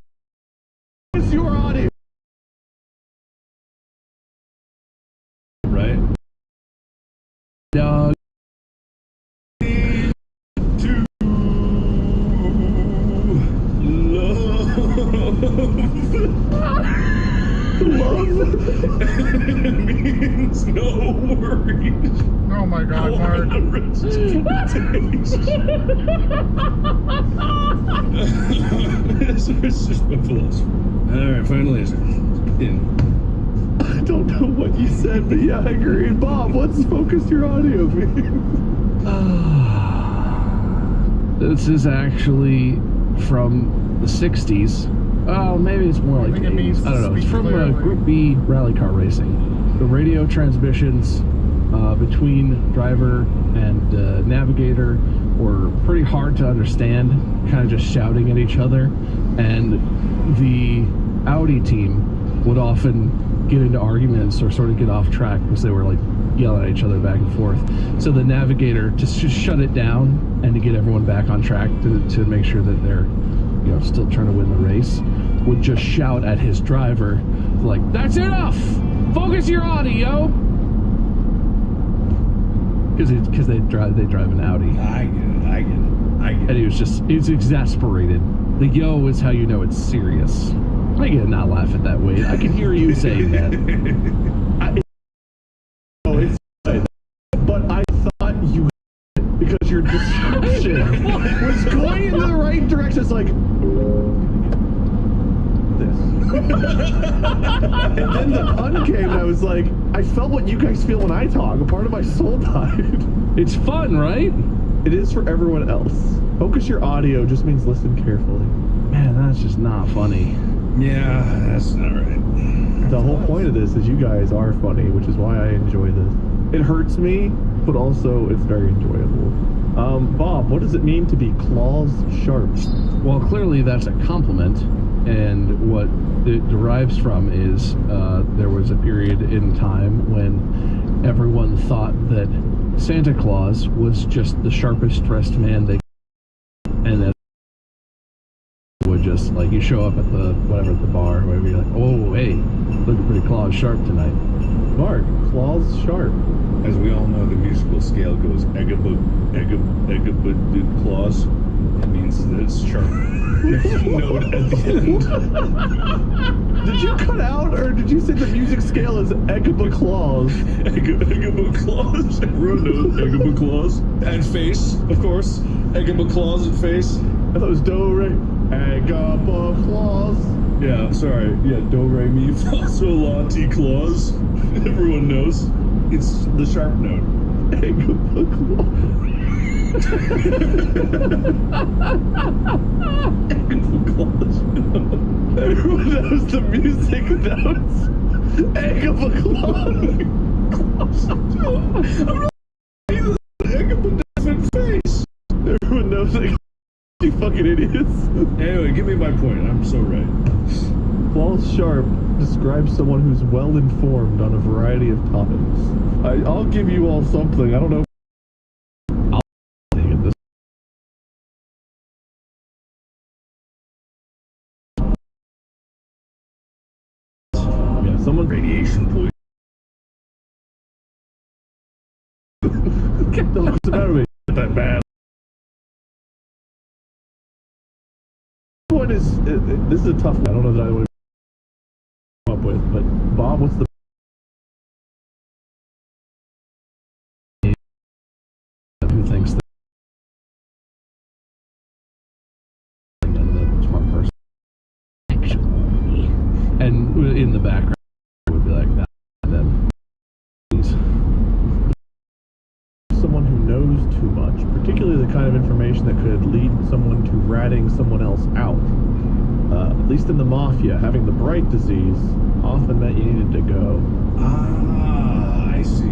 A: Focus your audio.
E: Right?
B: Dog.
A: Love.
E: It means no worries.
F: Oh my God, Mark.
E: It's just my philosophy. Alright, final answer. In.
A: I don't know what you said, but yeah, I agree. Bob, what's focus your audio mean?
B: This is actually from the 60s. Oh, maybe it's more
F: I
B: like
F: think
B: the
F: it means
B: 80s. I don't know. It's
F: speak
B: from
F: clearly.
B: Group B rally car racing. The radio transmissions between driver and navigator were pretty hard to understand, kind of just shouting at each other. And the Audi team would often get into arguments or sort of get off track because they were like yelling at each other back and forth. So the navigator, to just shut it down and to get everyone back on track to make sure that they're, you know, still trying to win the race, would just shout at his driver like, "That's enough! Focus your audio!" Because they drive an Audi.
E: I get it.
B: And he's exasperated. The yo is how you know it's serious. I get not laugh at that, Wade. I can hear you saying that.
A: But I thought you because your description was going in the right direction. It's like this. And then the pun came, and I was like, I felt what you guys feel when I talk. A part of my soul died.
B: It's fun, right?
A: It is for everyone else. Focus your audio just means listen carefully.
B: Man, that's just not funny.
E: Yeah, that's not right.
A: The whole point of this is you guys are funny, which is why I enjoy this. It hurts me, but also it's very enjoyable. Bob, what does it mean to be claws sharp?
B: Well, clearly that's a compliment, and what it derives from is there was a period in time when everyone thought that Santa Claus was just the sharpest dressed man they could, and that would just, like, you show up at the whatever, at the bar or whatever, you're like, oh, hey, looking pretty claws sharp tonight.
A: Mark, claws sharp.
E: As we all know, the musical scale goes egabud claws. It means that it's sharp. Note at the end.
A: Did you cut out, or did you say the music scale is Egaba claws?
E: Egaba claws. Everyone knows Egaba claws. And face, of course. Egaba claws and face.
A: I thought it was do re. Egaba claws.
E: Yeah, sorry. Yeah, do re mi fa sol la ti claws. Everyone knows. It's the sharp note.
A: Egaba claws. Everyone knows the music notes. Egaba claws.
E: Egaba different face.
A: Everyone knows it. You fucking idiots.
E: Anyway, give me my point. I'm so right.
A: Claws sharp describes someone who's well informed on a variety of topics. I'll give you all something. I don't know. Yeah, someone.
E: Radiation poison.
A: Get the fuck's the matter with me? Not that bad. Point is, this is a tough one. I don't know that I would come up with, but Bob, what's the
B: Who thinks that and the smart person actually, and in the background would be like that.
A: least in the Mafia, having the Bright disease often meant you needed to go.
C: Ah, I see.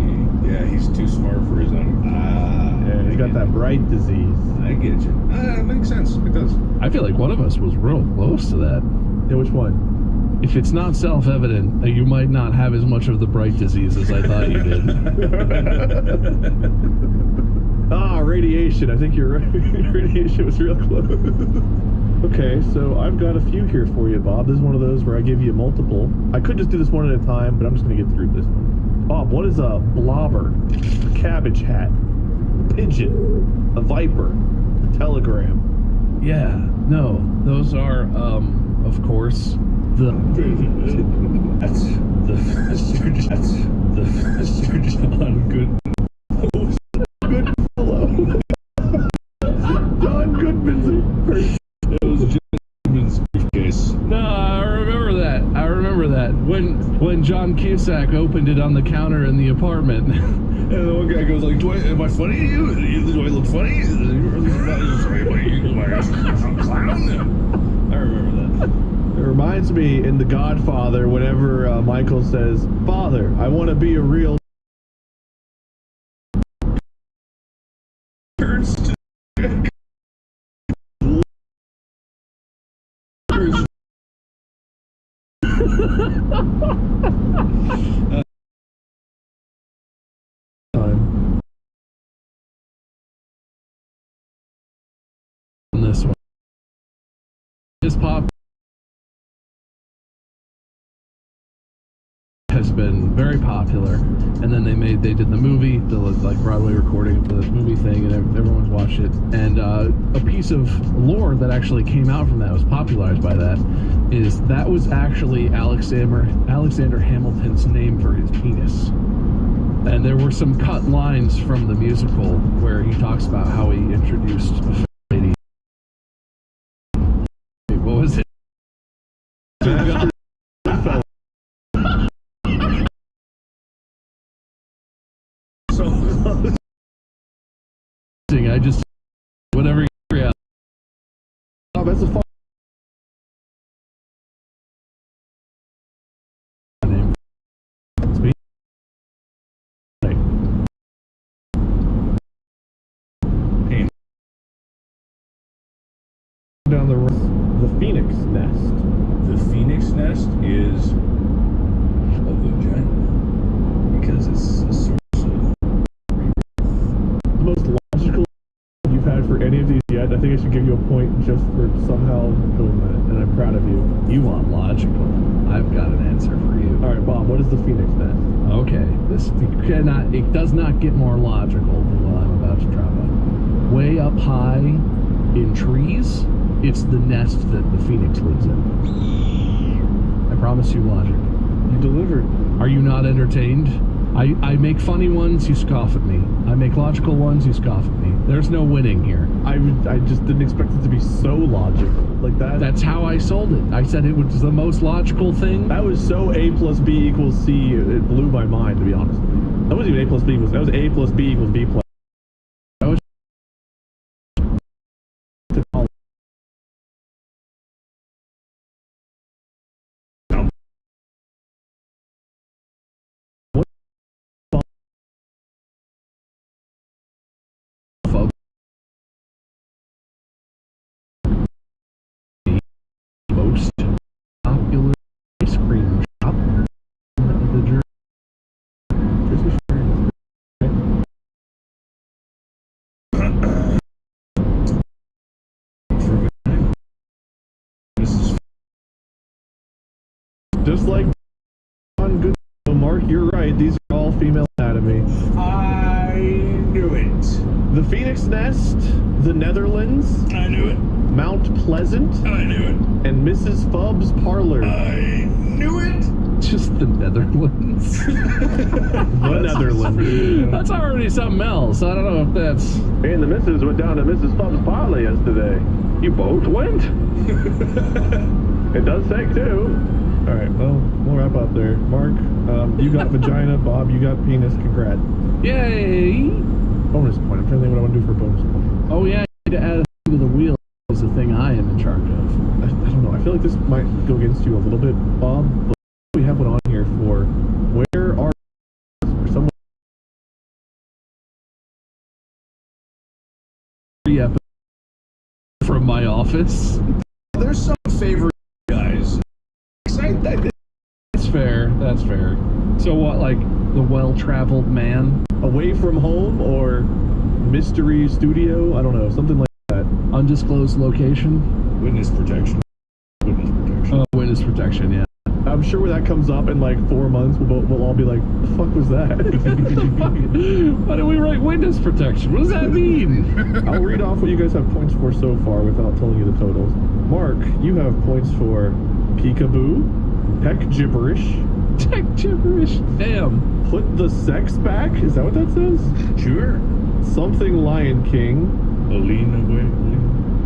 C: Yeah, he's too smart for his own.
A: Yeah, he got that Bright disease.
C: I get you. It makes sense. It does.
B: I feel like one of us was real close to that.
A: Yeah, which one?
B: If it's not self-evident that you might not have as much of the Bright disease as I thought you did.
A: Radiation. I think you're right. Radiation was real close. Okay, so I've got a few here for you, Bob. This is one of those where I give you multiple. I could just do this one at a time, but I'm just going to get through this one. Bob, what is a blobber, a cabbage hat, a pigeon, a viper, a telegram?
B: Yeah, no, those are, of course, the...
C: That's the Mr. John Goodman.
A: John Goodman's person.
C: It was John Goodman's briefcase.
B: No, I remember that. When John Cusack opened it on the counter in the apartment.
C: And the one guy goes like, am I funny to you? Do I look funny? Am I a clown? I remember that.
A: It reminds me in The Godfather, whenever Michael says, "Father, I want to be a real..."
C: Turns to
B: On this one. His pop has been very popular, and then they did the movie, the like Broadway recording of the movie thing, and everyone's watched it. And a piece of lore that actually came out from that was popularized by that is that was actually Alexander Hamilton's name for his penis. And there were some cut lines from the musical where he talks about how he introduced a lady. What was it? I just whatever. Yeah.
A: Oh, that's a fun
B: Name. It's me.
A: down the road. The Phoenix Nest.
C: the Phoenix Nest is a vagina because it's a source of
A: The most logical you've had for any of these yet. I think I should give you a point just for somehow doing that, and I'm proud of you.
B: You want logical? I've got an answer for you.
A: All right, Bob, what is the Phoenix Nest?
B: Okay, it does not get more logical than what I'm about to drop on. Way up high in trees, it's the nest that the phoenix lives in. I promise you logic.
A: You delivered.
B: Are you not entertained? I make funny ones, you scoff at me. I make logical ones, you scoff at me. There's no winning here.
A: I just didn't expect it to be so logical like that.
B: That's how I sold it. I said it was the most logical thing.
A: That was so A plus B equals C, it blew my mind, to be honest with you. That wasn't even A plus B, that was A plus B equals B plus.
B: That was most popular ice cream shop in the
A: Just like on good. Mark, you're right. These are all female anatomy.
E: I knew it.
A: The Phoenix Nest, the Netherlands,
E: I knew it.
A: Mount Pleasant,
E: I knew it.
A: and Mrs. Fubb's Parlor.
E: I knew it.
B: Just the Netherlands.
A: The Netherlands.
B: That's already something else. I don't know if that's...
A: Me and the missus went down to Mrs. Fubb's Parlor yesterday. You both went? It does take two. All right, well, we'll wrap up there. Mark, you got vagina. Bob, you got penis. Congrats.
B: Yay!
A: Bonus point. I'm trying to think what I want to do for a bonus point.
B: Oh yeah, to add a thing to the wheel is the thing I am in charge of.
A: I don't know. I feel like this might go against you a little bit, Bob, but we have one on here for where are for someone
B: from my office.
E: There's some favorite guys.
B: That's fair. That's fair. So what, like the well-traveled man,
A: away from home or mystery studio? I don't know, something like that.
B: undisclosed location?
C: Witness protection. Witness protection.
B: Oh, witness protection. Yeah.
A: I'm sure when that comes up in like 4 months, we'll all be like, the fuck was that?
B: Why do we write witness protection? What does that mean?
A: I'll read off what you guys have points for so far without telling you the totals. Mark, you have points for peekaboo, peck gibberish,
B: Tech gibberish. Damn.
A: put the sex back. Is that what that says?
C: Sure.
A: Something Lion King.
C: Lean away.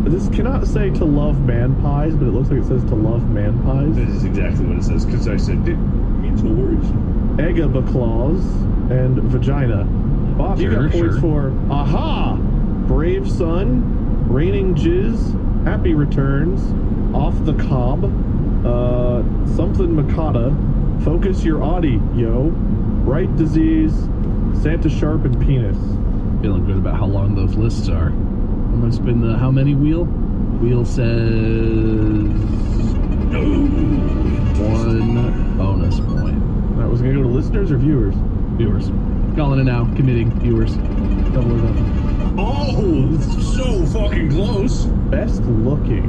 A: This cannot say to love man pies, but it looks like it says to love man pies.
C: This is exactly what it says, because I said it means no worries.
A: Egabaclaws and vagina. Bob, you got points for aha, brave son, raining jizz, happy returns, off the cob, something makata, focus your Audi, yo, right disease, Santa Sharp and penis.
B: Feeling good about how long those lists are. I'm gonna spin the how many wheel? Wheel says 1 bonus point.
A: That was gonna go to listeners or viewers?
B: Viewers. Calling it now. Committing. Viewers. Double or nothing.
E: Oh, so fucking close.
A: Best looking.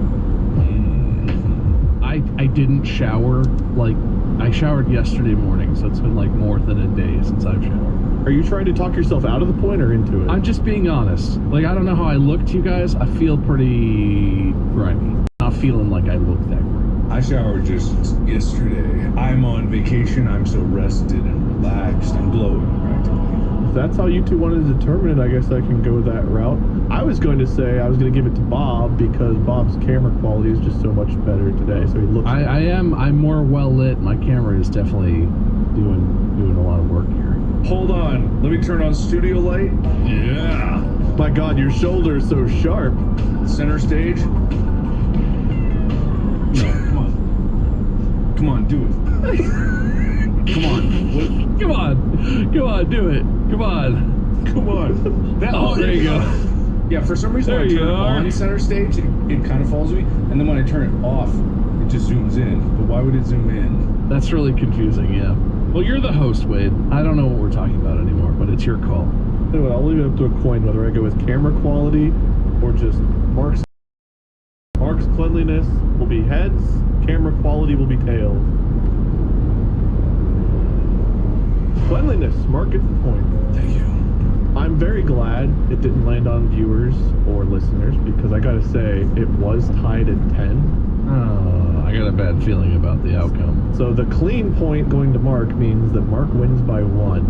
B: I didn't shower. Like, I showered yesterday morning, so it's been like more than a day since I've showered.
A: Are you trying to talk yourself out of the point or into it?
B: I'm just being honest. Like, I don't know how I look to you guys. I feel pretty grimy. Not feeling like I look that great.
E: I showered just yesterday. I'm on vacation. I'm so rested and relaxed. I'm glowing practically.
A: If that's how you two wanted to determine it, I guess I can go that route. I was going to say I was going to give it to Bob because Bob's camera quality is just so much better today. So he looks.
B: I'm more well lit. My camera is definitely doing a lot of work here.
E: Hold on. Let me turn on studio light. Yeah.
A: My God, your shoulder is so sharp.
E: Center stage. No, come on. Come on, do it. Come on. What?
B: Come on, do it. Come on.
E: Come on. That,
B: Oh, there you go.
E: Yeah, for some reason
B: There
E: when I
B: you
E: turn it
B: are.
E: on center stage, it kind of follows me. And then when I turn it off, it just zooms in. But why would it zoom in?
B: That's really confusing, yeah. Well, you're the host, Wade. I don't know what we're talking about anymore, but it's your call.
A: Anyway, I'll leave it up to a coin whether I go with camera quality or just Mark's cleanliness will be heads, camera quality will be tails. Cleanliness, Mark gets the point.
E: Thank you.
A: I'm very glad it didn't land on viewers or listeners because I gotta say, it was tied at 10.
B: Oh, I got a bad feeling about the outcome.
A: So the clean point going to Mark means that Mark wins by 1.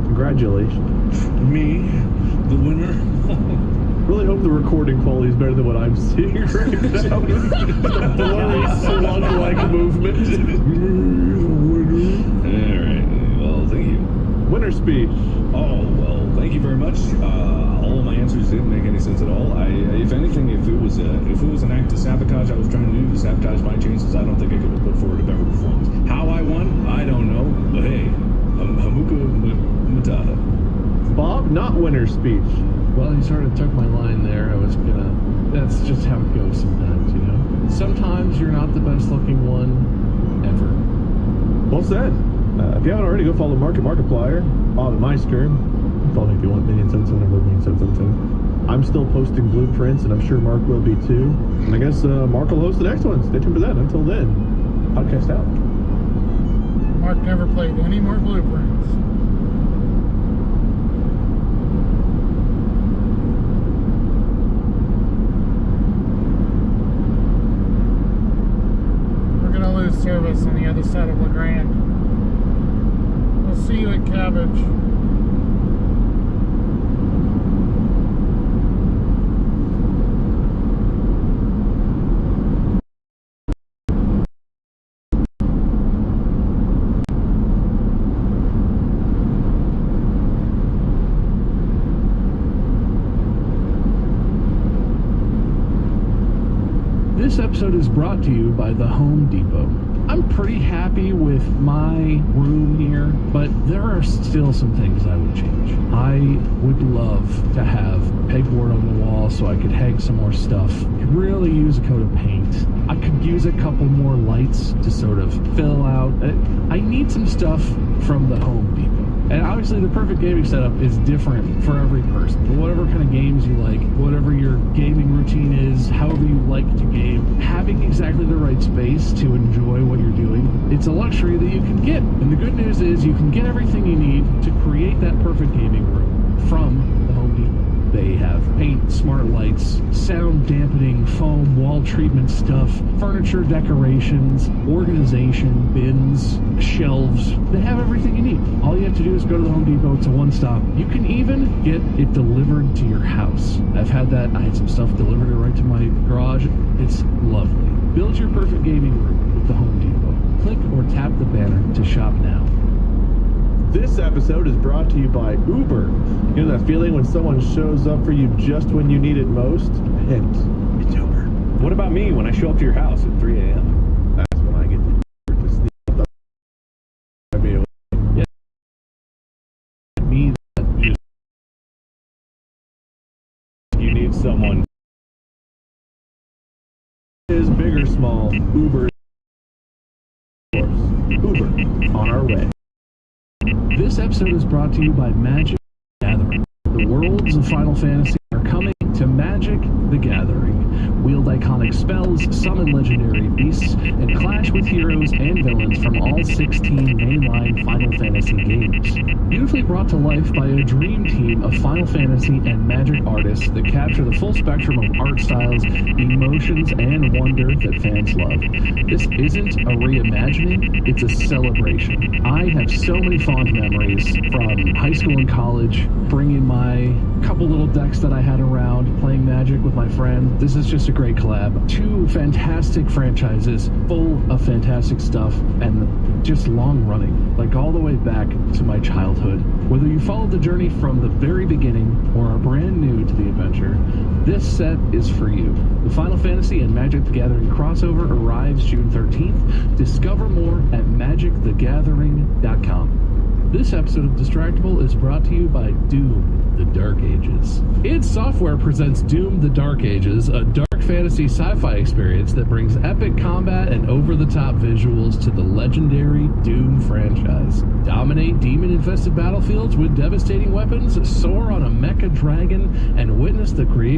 A: Congratulations.
E: Me, the winner.
A: Really hope the recording quality is better than what I'm seeing right now. The blurry slug-like movement.
C: Alright, well, thank you.
A: Winner speech.
E: Oh, well, thank you very much. All of my answers didn't make any sense at all. If anything, if it was an act of sabotage I was trying to do to sabotage my chances, I don't think I could have put forward a better performance. How I won, I don't know. But hey, Hamuka Matata.
A: Bob, not winner speech.
B: Well, you sort of took my line there. That's just how it goes sometimes, you know? Sometimes you're not the best looking one ever.
A: Well said. If you haven't already, go follow Mark at Markiplier, Bob at Meisker. Follow me if you want. Minion Sense number Minion Sense. I'm still posting blueprints, and I'm sure Mark will be too. And I guess Mark will host the next one. Stay tuned for that. Until then, podcast out.
F: Mark never played any more blueprints. We're gonna lose service on the other side of LeGrand. We'll see you at Cabbage.
B: This This episode is brought to you by the Home Depot. I'm pretty happy with my room here, but there are still some things I would change. I would love to have pegboard on the wall so I could hang some more stuff. Could really use a coat of paint. I could use a couple more lights to sort of fill out. I need some stuff from the Home Depot. And obviously the perfect gaming setup is different for every person. But whatever kind of games you like, whatever your gaming routine is, however you like to game, having exactly the right space to enjoy what you're doing, it's a luxury that you can get. And the good news is you can get everything you need to create that perfect gaming room from the Home Depot. They have paint, smart lights, sound dampening, foam, wall treatment stuff, furniture decorations, organization, bins, shelves. They have everything you need. All you have to do is go to the Home Depot. It's a one-stop. You can even get it delivered to your house. I've had that. I had some stuff delivered right to my garage. It's lovely. Build your perfect gaming room with the Home Depot. Click or tap the banner to shop now.
A: This episode is brought to you by Uber. You know that feeling when someone shows up for you just when you need it most? Hint, it's Uber.
C: What about me when I show up to your house at 3 a.m.?
A: That's when I get to sneak up the meal.
B: Me, that just
C: You need someone.
A: Is big or small, Uber is of course. Uber, on our way.
B: This episode is brought to you by Magic the Gathering. The worlds of Final Fantasy are coming to Magic the Gathering. Wield iconic spells, summon legendary beasts, and clash with heroes and villains from all 16 mainline Final Fantasy games. Beautifully brought to life by a dream team of Final Fantasy and Magic artists that capture the full spectrum of art styles, emotions, and wonder that fans love. This isn't a reimagining, it's a celebration. I have so many fond memories from high school and college, bringing my couple little decks that I had around, playing Magic with my friend. This is just a great collab. Two fantastic franchises full of fantastic stuff and just long running, like all the way back to my childhood. Whether you followed the journey from the very beginning or are brand new to the adventure, this set is for you. The Final Fantasy and Magic the Gathering crossover arrives June 13th. Discover more at magicthegathering.com. This episode of Distractable is brought to you by Doom: The Dark Ages. id Software presents Doom: The Dark Ages, a dark fantasy sci-fi experience that brings epic combat and over-the-top visuals to the legendary Doom franchise. Dominate demon-infested battlefields with devastating weapons, soar on a mecha dragon, and witness the creation